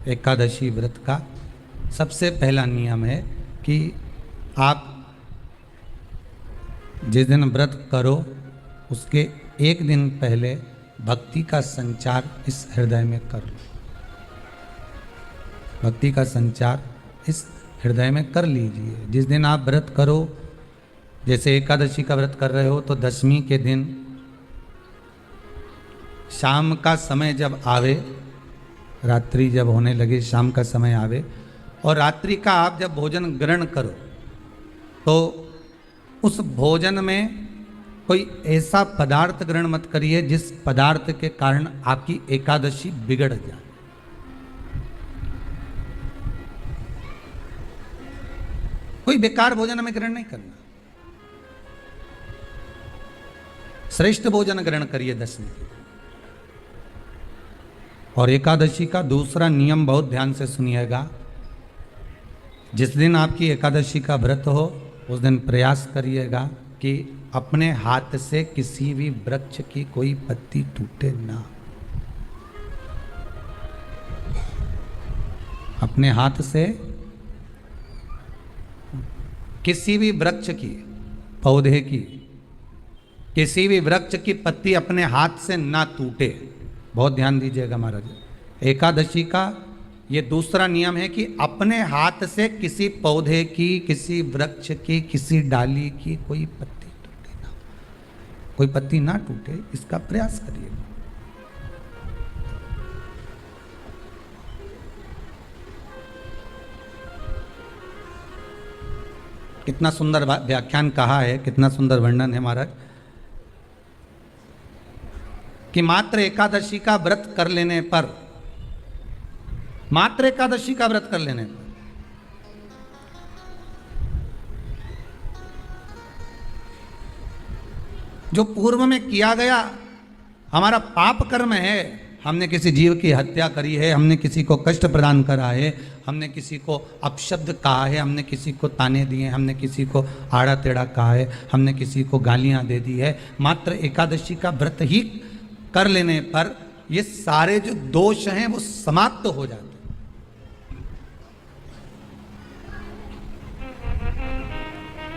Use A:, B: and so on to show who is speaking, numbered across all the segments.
A: एकादशी व्रत का सबसे पहला नियम है कि आप जिस दिन व्रत करो उसके एक दिन पहले भक्ति का संचार इस हृदय में कर लो। भक्ति का संचार इस हृदय में कर लीजिए। जिस दिन आप व्रत करो, जैसे एकादशी का व्रत कर रहे हो तो दशमी के दिन शाम का समय जब आवे, रात्रि जब होने लगे, शाम का समय आवे और रात्रि का आप जब भोजन ग्रहण करो तो उस भोजन में कोई ऐसा पदार्थ ग्रहण मत करिए जिस पदार्थ के कारण आपकी एकादशी बिगड़ जाए। कोई बेकार भोजन हमें ग्रहण नहीं करना, श्रेष्ठ भोजन ग्रहण करिए दशमी। और एकादशी का दूसरा नियम बहुत ध्यान से सुनिएगा। जिस दिन आपकी एकादशी का व्रत हो उस दिन प्रयास करिएगा कि अपने हाथ से किसी भी वृक्ष की कोई पत्ती टूटे ना। अपने हाथ से किसी भी वृक्ष की, पौधे की, किसी भी वृक्ष की पत्ती अपने हाथ से ना टूटे। बहुत ध्यान दीजिएगा महाराज। एकादशी का ये दूसरा नियम है कि अपने हाथ से किसी पौधे की, किसी वृक्ष की, किसी डाली की कोई पत्ती टूटे ना, कोई पत्ती ना टूटे, इसका प्रयास करिए। कितना सुंदर व्याख्यान कहा है, कितना सुंदर वर्णन है महाराज कि मात्र एकादशी का व्रत कर लेने पर, मात्र एकादशी का व्रत कर लेने पर जो पूर्व में किया गया हमारा पाप कर्म है, हमने किसी जीव की हत्या करी है, हमने किसी को कष्ट प्रदान करा है, हमने किसी को अपशब्द कहा है, हमने किसी को ताने दिए, हमने किसी को आड़ा टेढ़ा कहा है, हमने किसी को गालियां दे दी है, मात्र एकादशी का व्रत ही कर लेने पर ये सारे जो दोष हैं वो समाप्त हो जाते हैं।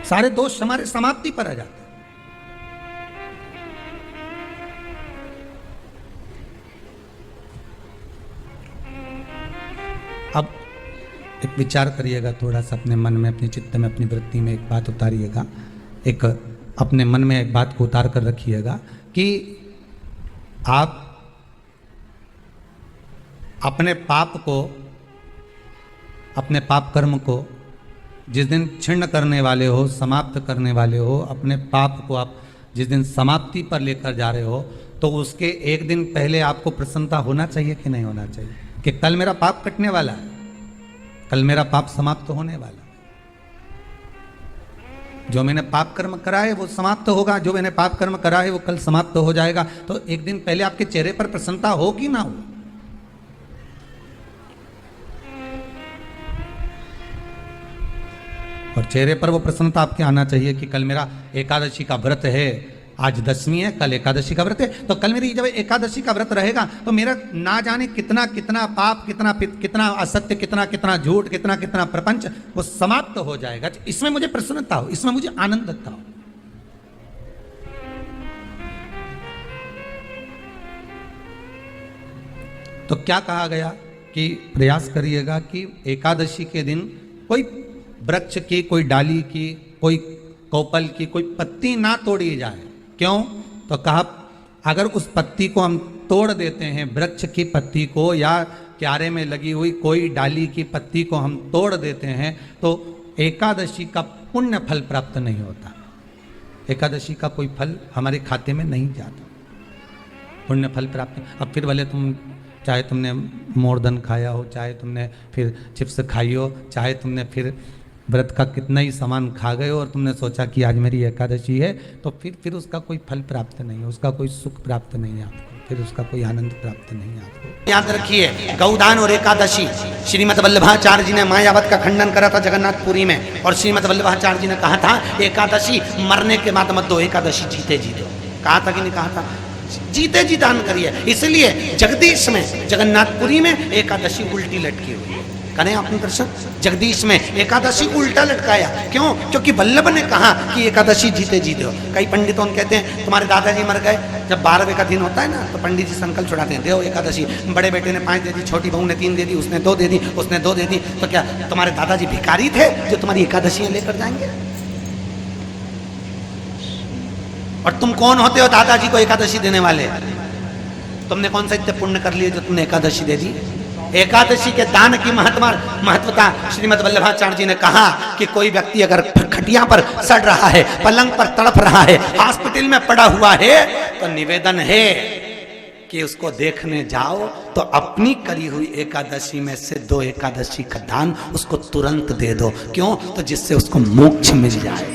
A: सारे दोष हमारे समाप्ति पर आ जाते हैं। अब एक विचार करिएगा थोड़ा सा अपने मन में, अपने चित्त में, अपनी वृत्ति में एक बात उतारिएगा। एक अपने मन में एक बात को उतार कर रखिएगा कि आप अपने पाप को, अपने पाप कर्म को जिस दिन छिन्न करने वाले हो, समाप्त करने वाले हो, अपने पाप को आप जिस दिन समाप्ति पर लेकर जा रहे हो तो उसके एक दिन पहले आपको प्रसन्नता होना चाहिए कि नहीं होना चाहिए कि कल मेरा पाप कटने वाला है, कल मेरा पाप समाप्त होने वाला है। जो मैंने पाप कर्म करा है वो समाप्त होगा, जो मैंने पाप कर्म करा है वो कल समाप्त हो जाएगा। तो एक दिन पहले आपके चेहरे पर प्रसन्नता हो कि ना हो। और चेहरे पर वो प्रसन्नता आपके आना चाहिए कि कल मेरा एकादशी का व्रत है, आज दशमी है, कल एकादशी का व्रत है, तो कल मेरी जब एकादशी का व्रत रहेगा तो मेरा ना जाने कितना कितना पाप, कितना असत्य, कितना झूठ, कितना प्रपंच वो समाप्त हो जाएगा। इसमें मुझे प्रसन्नता हो, इसमें मुझे आनंदता हो। तो क्या कहा गया कि प्रयास करिएगा कि एकादशी के दिन कोई वृक्ष की, कोई डाली की, कोई कोपल की कोई पत्ती ना तोड़ी जाए। क्यों? तो कहा अगर उस पत्ती को हम तोड़ देते हैं, वृक्ष की पत्ती को या क्यारे में लगी हुई कोई डाली की पत्ती को हम तोड़ देते हैं तो एकादशी का पुण्य फल प्राप्त नहीं होता, एकादशी का कोई फल हमारे खाते में नहीं जाता, पुण्य फल प्राप्त। अब फिर भले तुम चाहे तुमने मोरधन खाया हो, चाहे तुमने फिर चिप्स खाई हो, चाहे तुमने फिर व्रत का कितना ही सामान खा गए और तुमने सोचा कि आज मेरी एकादशी है, तो फिर उसका कोई फल प्राप्त नहीं है, उसका कोई सुख प्राप्त नहीं है आपको, फिर उसका कोई आनंद प्राप्त नहीं है आपको।
B: याद रखिए गौदान और एकादशी, श्रीमद् वल्लभाचार्य जी ने मायावत का खंडन करा था जगन्नाथपुरी में, और श्रीमद् वल्लभाचार्य जी ने कहा था एकादशी मरने के बाद मत दो, एकादशी जीते जीते। कहा था कि नहीं कहा था? जीते जी दान करिए। इसलिए जगदीश में, जगन्नाथपुरी में एकादशी उल्टी लटकी हुई है। करें अपने दर्शन। जगदीश में एकादशी को उल्टा लटकाया, क्यों? क्योंकि वल्लभ ने कहा कि एकादशी जीते जीते हो। कई पंडितों कहते हैं तुम्हारे दादाजी मर गए, जब 12वें का दिन होता है ना, तो पंडित जी संकल्प छुड़ाते हैं, देव एकादशी। बड़े बेटे ने 5 दे दी, छोटी बहू ने 3 दे दी, उसने 2 दे दी, उसने 2 दे दी, तो क्या तुम्हारे दादाजी भिखारी थे जो तुम्हारी एकादशियां लेकर जाएंगे? और तुम कौन होते हो दादाजी को एकादशी देने वाले? तुमने कौन सा इतने पुण्य कर लिए जो तुमने एकादशी दे दी? एकादशी के दान की महत्वता श्रीमद् वल्लभाचार्य जी ने कहा कि कोई व्यक्ति अगर खटिया पर सड़ रहा है, पलंग पर तड़प रहा है, हॉस्पिटल में पड़ा हुआ है, तो निवेदन है कि उसको देखने जाओ तो अपनी करी हुई एकादशी में से 2 एकादशी का दान उसको तुरंत दे दो। क्यों? तो जिससे उसको मोक्ष मिल जाए।